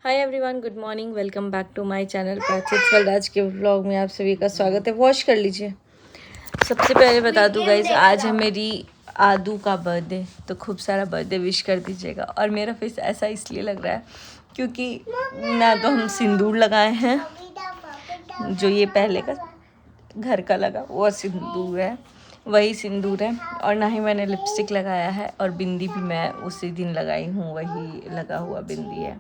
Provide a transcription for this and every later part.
Hi everyone, good morning. Welcome back to my channel Prachi's world. आज के vlog में आप सभी का स्वागत है। वॉश कर लीजिए। सबसे पहले बता दूं गाइज, आज है मेरी आदू का बर्थडे, तो खूब सारा बर्थडे विश कर दीजिएगा। और मेरा फेस ऐसा इसलिए लग रहा है क्योंकि ना तो हम सिंदूर लगाए हैं, जो ये पहले का घर का लगा वो सिंदूर है, वही सिंदूर है। और ना ही मैंने लिपस्टिक लगाया है, और बिंदी भी मैं उसी दिन लगाई हूँ, वही लगा हुआ बिंदी है।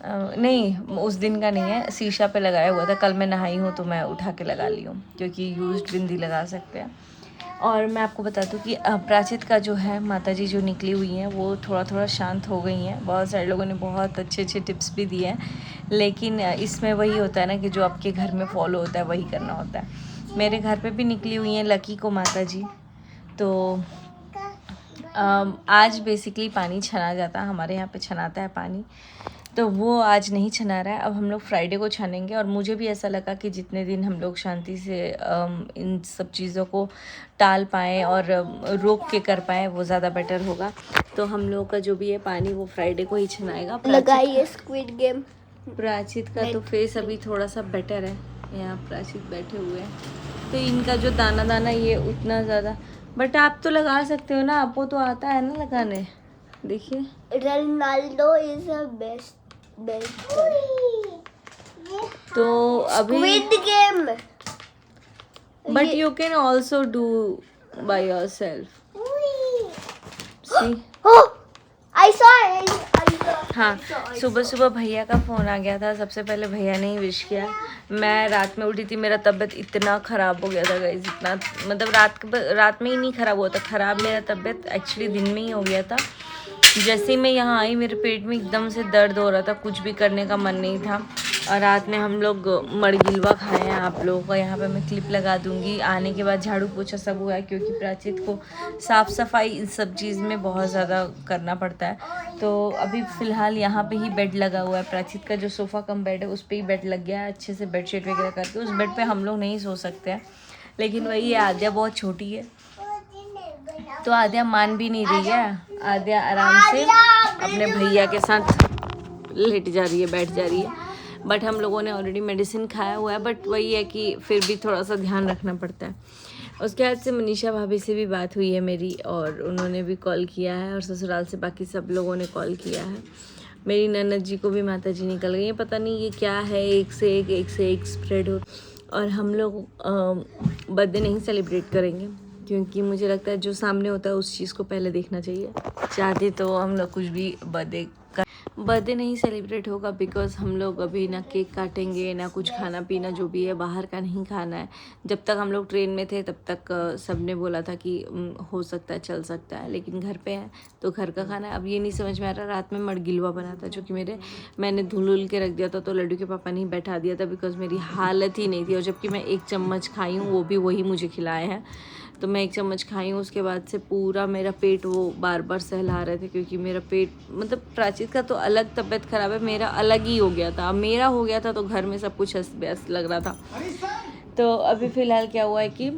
नहीं, उस दिन का नहीं है, शीशा पे लगाया हुआ था। कल मैं नहाई हूँ तो मैं उठा के लगा ली हूँ, क्योंकि यूज्ड बिंदी लगा सकते हैं। और मैं आपको बता दूँ कि प्राचित का जो है, माता जी जो निकली हुई हैं वो थोड़ा थोड़ा शांत हो गई हैं। बहुत सारे लोगों ने बहुत अच्छे अच्छे टिप्स भी दिए हैं, लेकिन इसमें वही होता है ना कि जो आपके घर में फॉलो होता है वही करना होता है। मेरे घर पे भी निकली हुई हैं लकी को माता जी। तो आज बेसिकली पानी छना जाता है, हमारे यहाँ पे छनाता है पानी, तो वो आज नहीं छना रहा है। अब हम लोग फ्राइडे को छानेंगे। और मुझे भी ऐसा लगा कि जितने दिन हम लोग शांति से इन सब चीज़ों को टाल पाएँ और रोक के कर पाएँ, वो ज़्यादा बेटर होगा। तो हम लोग का जो भी है पानी, वो फ्राइडे को ही छनाएगा। लगाइए स्क्विड गेम। प्राचित का तो फेस अभी थोड़ा सा बेटर है, यहाँ प्राचित बैठे हुए हैं, तो इनका जो दाना दाना ये उतना ज़्यादा, बट आप तो लगा सकते हो ना, आपको तो आता है ना लगाने। देखिए रोनाल्डो इज अ बेस्ट तो अभी squid game, but you can also do by yourself. See, I saw हाँ, सुबह सुबह भैया का फ़ोन आ गया था। सबसे पहले भैया ने ही विश किया। मैं रात में उठी थी, मेरा तबीयत इतना ख़राब हो गया था गाइस, इतना मतलब रात में ही नहीं ख़राब हुआ था, ख़राब मेरा तबीयत एक्चुअली दिन में ही हो गया था। जैसे ही मैं यहाँ आई, मेरे पेट में एकदम से दर्द हो रहा था, कुछ भी करने का मन नहीं था। और रात में हम लोग मड़गिलवा खाए हैं। आप लोगों को यहाँ पे मैं क्लिप लगा दूँगी। आने के बाद झाड़ू पोछा सब हुआ है, क्योंकि प्राचित को साफ़ सफाई इन सब चीज़ में बहुत ज़्यादा करना पड़ता है। तो अभी फ़िलहाल यहाँ पे ही बेड लगा हुआ है। प्राचित का जो सोफ़ा कम बेड है, उस पर ही बेड लग गया है अच्छे से, बेडशीट वगैरह करके। उस बेड पर हम लोग नहीं सो सकते हैं, लेकिन वही है, आद्या बहुत छोटी है, तो आद्या मान भी नहीं रही है। आद्या आराम से अपने भैया के साथ लेट जा रही है, बैठ जा रही है। बट हम लोगों ने ऑलरेडी मेडिसिन खाया हुआ है, बट वही है कि फिर भी थोड़ा सा ध्यान रखना पड़ता है। उसके बाद से मनीषा भाभी से भी बात हुई है मेरी, और उन्होंने भी कॉल किया है, और ससुराल से बाकी सब लोगों ने कॉल किया है। मेरी ननद जी को भी माता जी निकल गई है, पता नहीं ये क्या है, एक से एक स्प्रेड हो। और हम लोग बर्थडे नहीं सेलिब्रेट करेंगे, क्योंकि मुझे लगता है जो सामने होता है उस चीज़ को पहले देखना चाहिए। चाहते तो हम लोग कुछ भी बर्थडे नहीं सेलिब्रेट होगा, बिकॉज हम लोग अभी ना केक काटेंगे, ना कुछ खाना पीना, जो भी है बाहर का नहीं खाना है। जब तक हम लोग ट्रेन में थे तब तक सब ने बोला था कि हो सकता है, चल सकता है, लेकिन घर पे है तो घर का खाना है। अब ये नहीं समझ में आ रहा, रात में मड़गिलवा बना था, जो कि मैंने धुल के रख दिया था, तो लड्डू के पापा ने ही बैठा दिया था, बिकॉज मेरी हालत ही नहीं थी। और जबकि मैं 1 चम्मच खाई हूँ, वो भी वही मुझे खिलाए हैं, तो मैं 1 चम्मच खाई हूँ। उसके बाद से पूरा मेरा पेट वो बार बार सहला रहे थे, क्योंकि मेरा पेट, मतलब प्राचित का तो अलग तबीयत ख़राब है, मेरा अलग ही हो गया था। मेरा हो गया था तो घर में सब कुछ अस्त व्यस्त लग रहा था। तो अभी फ़िलहाल क्या हुआ है कि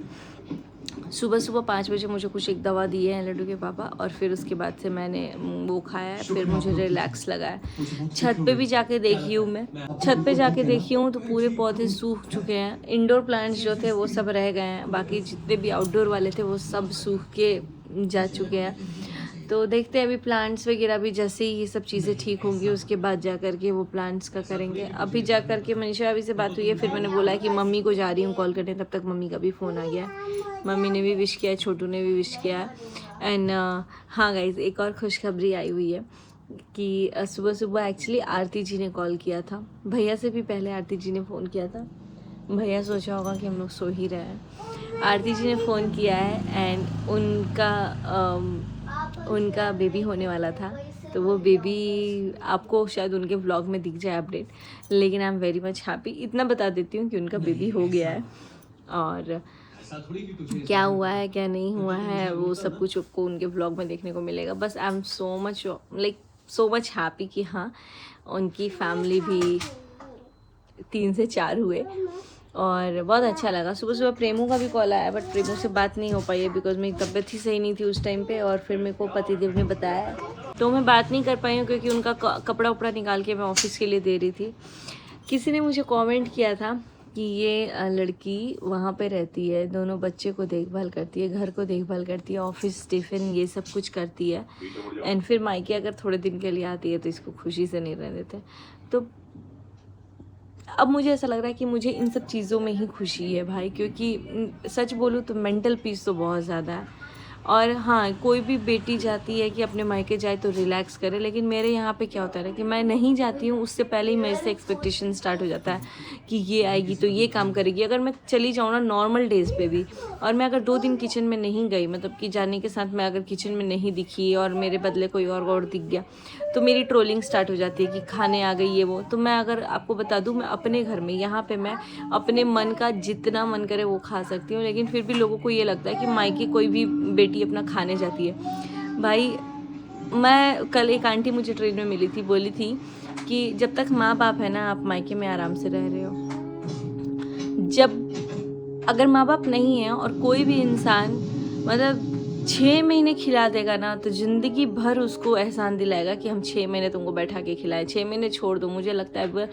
सुबह 5 बजे मुझे कुछ एक दवा दी है लड्डू के पापा, और फिर उसके बाद से मैंने वो खाया है, फिर मुझे रिलैक्स लगा है। छत पे भी जाके देखी हूँ मैं, छत पे जाके देखी हूँ तो पूरे पौधे सूख चुके हैं। इंडोर प्लांट्स जो थे वो सब रह गए हैं, बाकी जितने भी आउटडोर वाले थे वो सब सूख के जा चुके हैं। तो देखते हैं अभी प्लांट्स वगैरह भी, जैसे ही ये सब चीज़ें ठीक होंगी उसके बाद जा कर के वो प्लांट्स का करेंगे। अभी जा कर के मनीषा अभी से बात हुई है, फिर मैंने बोला है कि मम्मी को जा रही हूँ कॉल करने, तब तक मम्मी का भी फ़ोन आ गया है। मम्मी ने भी विश किया है, छोटू ने भी विश किया है। एंड हाँ गाइज, एक और खुशखबरी आई हुई है कि सुबह एक्चुअली आरती जी ने कॉल किया था। भैया से भी पहले आरती जी ने फ़ोन किया था। भैया सोचा होगा कि हम लोग सो ही रहे हैं। आरती जी ने फ़ोन किया है, एंड उनका बेबी होने वाला था, तो वो बेबी आपको शायद उनके व्लॉग में दिख जाए अपडेट, लेकिन I am very much happy. इतना बता देती हूँ कि उनका बेबी हो गया है, और क्या हुआ है क्या नहीं हुआ है वो सब कुछ आपको उनके व्लॉग में देखने को मिलेगा। बस I am so much happy कि हाँ, उनकी फैमिली भी 3 से 4 हुए, और बहुत अच्छा लगा। सुबह प्रेमू का भी कॉल आया, बट प्रेमू से बात नहीं हो पाई है, बिकॉज मेरी तबीयत ही सही नहीं थी उस टाइम पे। और फिर मेरे को पतिदेव ने बताया तो मैं बात नहीं कर पाई हूँ क्योंकि उनका कपड़ा उपड़ा निकाल के मैं ऑफिस के लिए दे रही थी। किसी ने मुझे कमेंट किया था कि ये लड़की वहाँ पे रहती है, दोनों बच्चे को देखभाल करती है, घर को देखभाल करती है, ऑफिस टिफ़िन ये सब कुछ करती है, एंड फिर मायके अगर थोड़े दिन के लिए आती है तो इसको खुशी से नहीं रहने देते। तो अब मुझे ऐसा लग रहा है कि मुझे इन सब चीज़ों में ही खुशी है भाई, क्योंकि सच बोलूँ तो मेंटल पीस तो बहुत ज़्यादा है। और हाँ, कोई भी बेटी जाती है कि अपने मायके जाए तो रिलैक्स करे, लेकिन मेरे यहाँ पे क्या होता है ना कि मैं नहीं जाती हूँ उससे पहले ही मेरे से एक्सपेक्टेशन स्टार्ट हो जाता है कि ये आएगी तो ये काम करेगी। अगर मैं चली जाऊँ ना नॉर्मल डेज़ पे भी, और मैं अगर 2 दिन किचन में नहीं गई, मतलब कि जाने के साथ मैं अगर किचन में नहीं दिखी और मेरे बदले कोई और दिख गया, तो मेरी ट्रोलिंग स्टार्ट हो जाती है कि खाने आ गई ये वो। तो मैं अगर आपको बता दूं, मैं अपने घर में यहाँ पे मैं अपने मन का जितना मन करे वो खा सकती हूँ, लेकिन फिर भी लोगों को ये लगता है कि मायके कोई भी बेटी अपना खाने जाती है। भाई मैं कल एक आंटी मुझे ट्रेन में मिली थी, बोली थी कि जब तक माँ बाप है ना आप मायके में आराम से रह रहे हो, जब अगर माँ बाप नहीं है और कोई भी इंसान मतलब 6 महीने खिला देगा ना तो ज़िंदगी भर उसको एहसान दिलाएगा कि हम 6 महीने तुमको बैठा के खिलाए। 6 महीने छोड़ दो, मुझे लगता है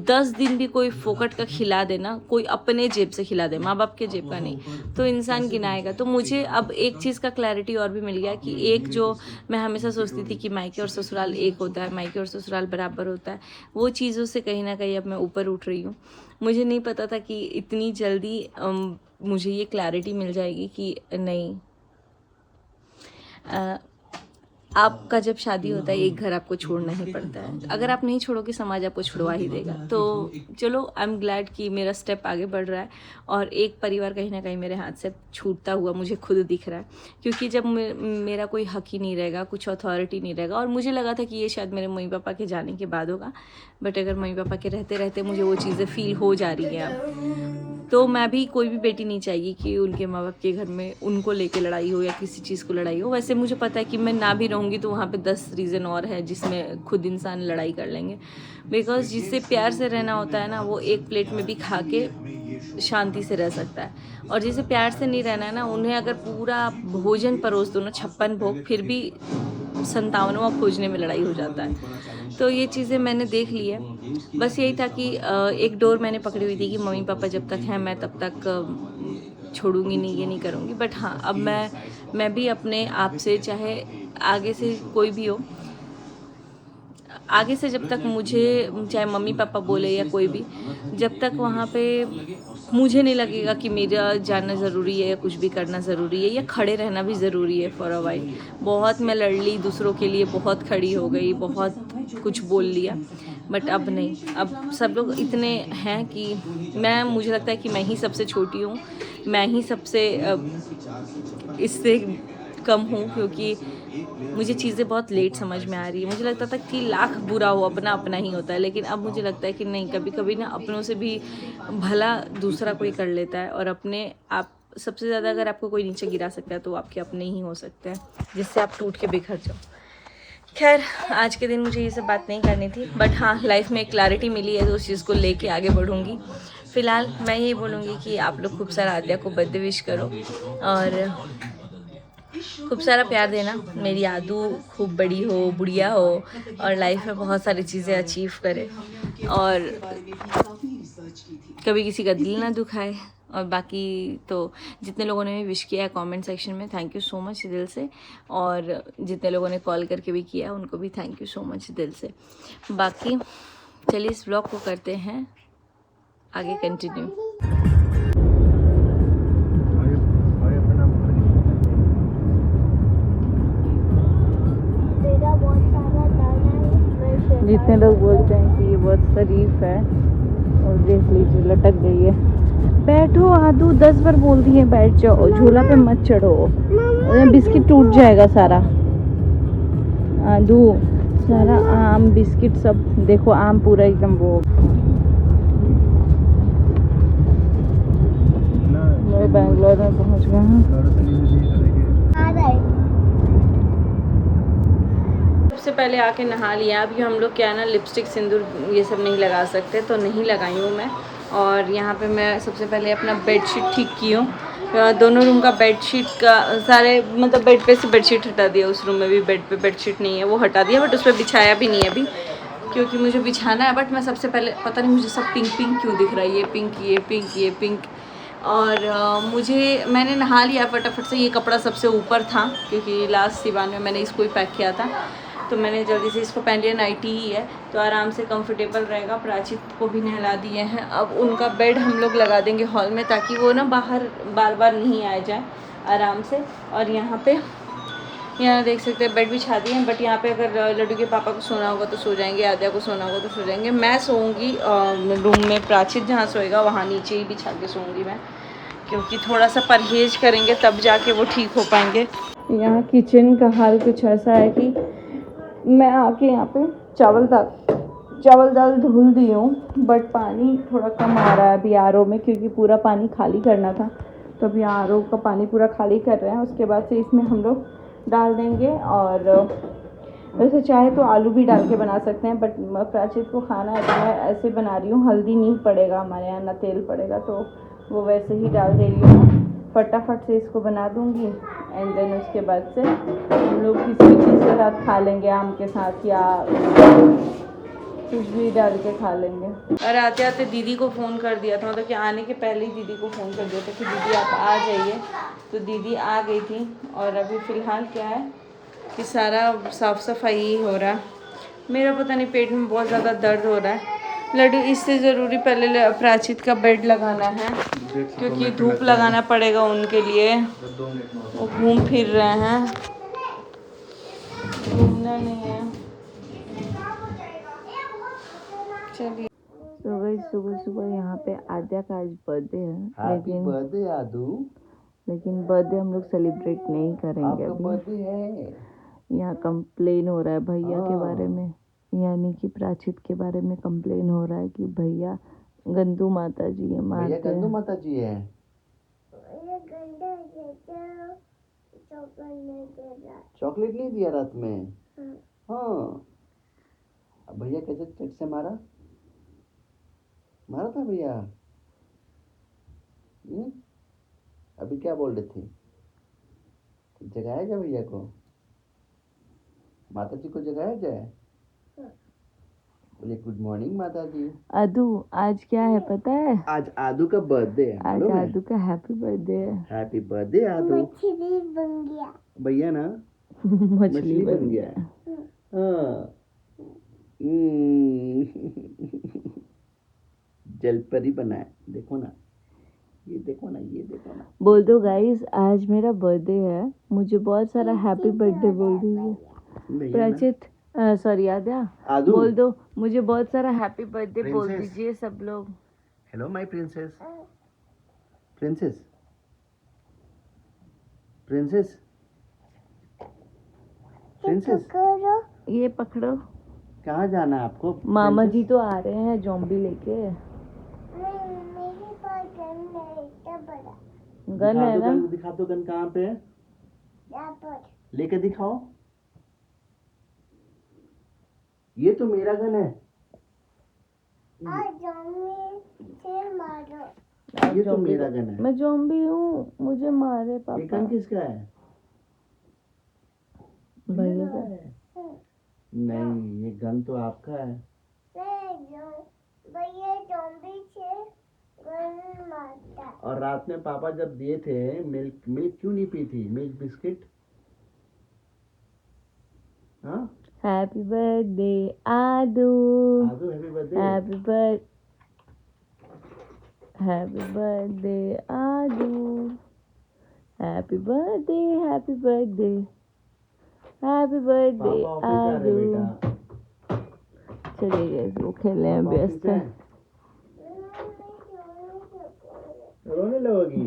10 दिन भी कोई फोकट का खिला देना, कोई अपने जेब से खिला दे, माँ बाप के जेब का नहीं, तो इंसान गिनाएगा। तो मुझे अब एक चीज़ का क्लैरिटी और भी मिल गया कि एक जो मैं हमेशा सोचती थी कि मायके और ससुराल एक होता है, मायके और ससुराल बराबर होता है, वो चीज़ों से कहीं ना कहीं अब मैं ऊपर उठ रही हूँ। मुझे नहीं पता था कि इतनी जल्दी मुझे ये क्लैरिटी मिल जाएगी कि नहीं, आपका जब शादी होता है एक घर आपको छोड़ना ही पड़ता है। अगर आप नहीं छोड़ोगे समाज आपको छुड़वा ही देगा। तो चलो आई एम ग्लैड कि मेरा स्टेप आगे बढ़ रहा है और एक परिवार कहीं ना कहीं मेरे हाथ से छूटता हुआ मुझे खुद दिख रहा है, क्योंकि जब मेरा कोई हक ही नहीं रहेगा, कुछ अथॉरिटी नहीं रहेगा। और मुझे लगा था कि ये शायद मेरे मम्मी पापा के जाने के बाद होगा, बट अगर मम्मी पापा के रहते रहते मुझे वो चीज़ें फील हो जा रही हैं अब। तो मैं भी, कोई भी बेटी नहीं चाहिए कि उनके माँ बाप के घर में उनको लेके लड़ाई हो या किसी चीज़ को लड़ाई हो। वैसे मुझे पता है कि मैं ना भी रहूँगी तो वहाँ पे 10 रीज़न और है जिसमें खुद इंसान लड़ाई कर लेंगे। बिकॉज जिससे प्यार से रहना होता है ना, वो एक प्लेट में भी खा के शांति से रह सकता है, और जिसे प्यार से नहीं रहना है ना, उन्हें अगर पूरा भोजन परोस दो ना, 56 भोग, फिर भी 57वां खोजने में लड़ाई हो जाता है। तो ये चीज़ें मैंने देख ली है। बस यही था कि एक डोर मैंने पकड़ी हुई थी कि मम्मी पापा जब तक हैं मैं तब तक छोड़ूंगी नहीं, ये नहीं करूँगी। बट हाँ, अब मैं भी अपने आप से, चाहे आगे से कोई भी हो, आगे से जब तक मुझे, चाहे मम्मी पापा बोले या कोई भी, जब तक वहाँ पे मुझे नहीं लगेगा कि मेरा जाना ज़रूरी है या कुछ भी करना ज़रूरी है या खड़े रहना भी ज़रूरी है फॉर अ वाइल। बहुत मैं लड़ ली दूसरों के लिए, बहुत खड़ी हो गई, बहुत कुछ बोल लिया, बट अब नहीं। अब सब लोग इतने हैं कि मुझे लगता है कि मैं ही सबसे छोटी हूँ, मैं ही सबसे इससे कम हूँ, क्योंकि मुझे चीज़ें बहुत लेट समझ में आ रही है। मुझे लगता था कि लाख बुरा हो अपना अपना ही होता है, लेकिन अब मुझे लगता है कि नहीं, कभी कभी ना अपनों से भी भला दूसरा कोई कर लेता है। और अपने आप सबसे ज़्यादा अगर आपको कोई नीचे गिरा सकता है तो आपके अपने ही हो सकते हैं, जिससे आप टूट के बिखर जाओ। खैर, आज के दिन मुझे ये सब बात नहीं करनी थी, बट हाँ, लाइफ में एक क्लैरिटी मिली है तो उस चीज़ को लेके आगे बढ़ूँगी। फ़िलहाल मैं यही बोलूँगी कि आप लोग खूब सारा आद्या को बर्थडे विश करो और खूब सारा प्यार देना। मेरी आदू खूब बड़ी हो, बुढ़िया हो और लाइफ में बहुत सारी चीज़ें अचीव करे और कभी किसी का दिल ना दुखाए। और बाकी तो जितने लोगों ने भी विश किया है कमेंट सेक्शन में, थैंक यू सो मच दिल से। और जितने लोगों ने कॉल करके भी किया उनको भी थैंक यू सो मच दिल से। बाकी चलिए इस व्लॉग को करते हैं आगे कंटिन्यू। जितने लोग बोलते हैं कि ये बहुत शरीफ है, और देख लीजिए लटक गई है। बैठो आदू, 10 बार बोल दिए बैठ जाओ, झूला पे मत चढ़ो, बिस्किट टूट जाएगा सारा। आदू, सारा आम बिस्किट सब देखो, आम पूरा एकदम वो बैंगलोर में पहुंच गए हैं। सबसे पहले आके नहा लिया। अभी हम लोग क्या है ना, लिपस्टिक सिंदूर ये सब नहीं लगा सकते, तो नहीं लगाई हूँ मैं। और यहाँ पे मैं सबसे पहले अपना बेडशीट ठीक की हूँ। दोनों रूम का बेडशीट का सारे मतलब बेड पे से बेडशीट हटा दिया, उस रूम में भी बेड पे बेडशीट नहीं है वो हटा दिया, बट उस पर बिछाया भी नहीं है अभी क्योंकि मुझे बिछाना है। बट मैं सबसे पहले पता नहीं मुझे सब पिंक पिंक क्यों दिख रहा है, ये पिंक ये पिंक ये पिंक। और मैंने नहा लिया फटाफट से, ये कपड़ा सबसे ऊपर था क्योंकि लास्ट सिवान में मैंने इसको ही पैक किया था, तो मैंने जल्दी से इसको पहन लिया। नाइटी ही है तो आराम से कंफर्टेबल रहेगा। प्राची को भी नहला दिए हैं, अब उनका बेड हम लोग लगा देंगे हॉल में ताकि वो ना बाहर बार बार नहीं आ जाए आराम से। और यहाँ देख सकते हैं बेड बिछा दिए हैं, बट यहाँ पे अगर लड्डू के पापा को सोना होगा तो सो जाएंगे, आद्या को सोना होगा तो सो जाएंगे। मैं सोऊंगी रूम में, प्राचित जहाँ सोएगा वहाँ नीचे ही बिछा के सोऊंगी मैं, क्योंकि थोड़ा सा परहेज करेंगे तब जाके वो ठीक हो पाएंगे। यहाँ किचन का हाल कुछ ऐसा है कि मैं आके यहाँ पे चावल दाल धुल दी हूँ, बट पानी थोड़ा कम आ रहा है अभी आरओ में क्योंकि पूरा पानी खाली करना था, तो अभी आरओ का पानी पूरा खाली कर रहे हैं। उसके बाद से इसमें हम लोग डाल देंगे। और वैसे चाहे तो आलू भी डाल के बना सकते हैं, बट प्राचित को खाना है तो मैं ऐसे बना रही हूँ। हल्दी नहीं पड़ेगा हमारे यहाँ, ना तेल पड़ेगा, तो वो वैसे ही डाल दे रही हूँ। फटाफट से इसको बना दूँगी एंड देन उसके बाद से हम लोग किसी भी चीज़ के साथ खा लेंगे, आम के साथ या कुछ भी डाल के खा लेंगे। और आते आते दीदी को फ़ोन कर दिया था, मतलब कि आने के पहले ही दीदी को फ़ोन कर दिया था कि दीदी आप आ जाइए, तो दीदी आ गई थी। और अभी फ़िलहाल क्या है कि सारा साफ़ सफाई ही हो रहा है। मेरा पता नहीं पेट में बहुत ज़्यादा दर्द हो रहा है। लड्डू इससे ज़रूरी पहले प्राचित का बेड लगाना है क्योंकि धूप लगाना पड़ेगा उनके लिए, वो घूम फिर रहे हैं, घूमना नहीं है। चलिए तो भाई सुबह सुबह यहाँ पे आद्या का आज बर्थडे है, लेकिन बर्थडे हम लोग सेलिब्रेट नहीं करेंगे अभी। यहाँ कंप्लेन हो रहा है भैया के बारे में, यानी कि प्राचित के बारे में कंप्लेन हो रहा है कि भैया गंदू माता जी है, मारते हैं। गंदू माता जी है, चॉकलेट नहीं दिया रात में। हाँ भैया कैसे चट से मारा था भैया। अभी क्या बोल रहे थे, जगाया जाए भैया को, माता जी को जगाया जाए। बोले गुड मॉर्निंग माता जी। आदू आज क्या है पता है? आज आदू का बर्थडे है। आज आदू का हैप्पी बर्थडे है। Happy birthday Aadu. मछली बन गया भैया ना मछली बन गया। हाँ जलपरी बना है, देखो ना, ये देखो ना, ये देखो ना। बोल दो गाइस आज मेरा बर्थडे है, मुझे बहुत सारा हैप्पी बर्थडे बोल दीजिए। प्राचित सॉरी आद्या बोल दो मुझे बहुत सारा हैप्पी बर्थडे बोल दीजिए सब लोग। Hello my princess, princess princess princess. ये पकड़ो। कहाँ जाना है आपको? मामा जी तो आ रहे हैं जॉम्बी लेके। गन है ना? दिखा दो गन कहाँ पे है, लेके दिखाओ। ये तो मेरा गन है। ये तो मेरा गन है। मैं जॉम्बी हूँ, मुझे मारे पापा। ये गन किसका है? भैया का। नहीं ये गन तो आपका है। और रात में पापा जब दिए थे मिल्क क्यों नहीं पी थी, मिल्क बिस्किट? हाँ happy birthday Aadu. Aadu happy birthday. Happy birthday Aadu. Happy birthday happy birthday happy birthday Aadu. चलिए गाइस वो खेलने में व्यस्त है। रोने लगोगी।